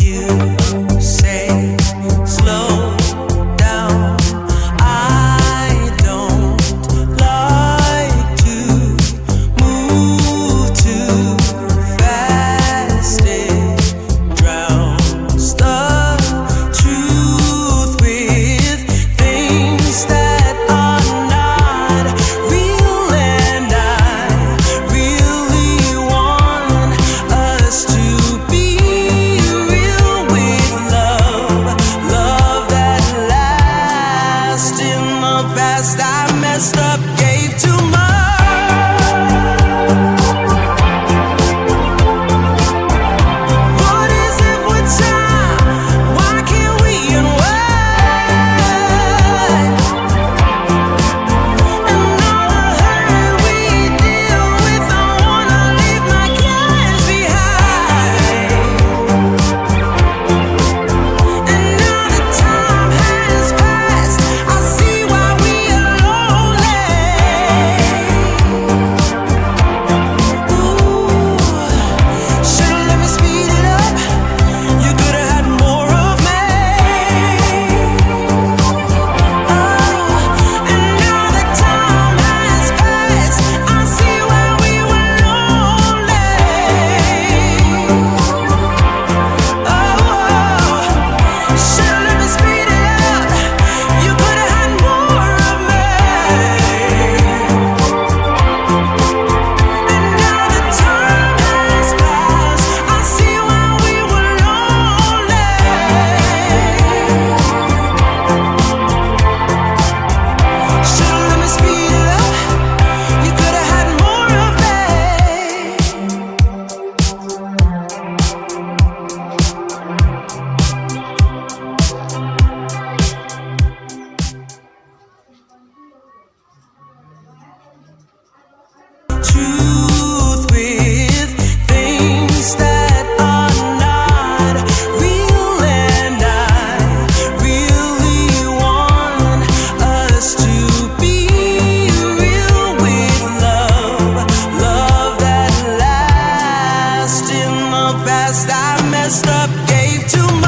You say slow down. I don't like to move too fast. It drowns the truth with things that are not real, and I really want us to be real with love, love that lasts. In the past I messed up, gave too much. What is it with time? Why can't we unwind? And all the hurt we deal with, I wanna leave my cares behind. And now that time has passed, I see why we are lonely. Ooh, should've let me speed it up. You could've had more of me. And now that time has passed, I see why we were lonely. Should've let me speed it up. You could've had more of me. And now that time has passed, I see why we were lonely. Should've let me speed it up. You could've had more of me. Truth with things that are not real, and I really want us to be real with love, love that lasts. In the past I messed up, gave too much.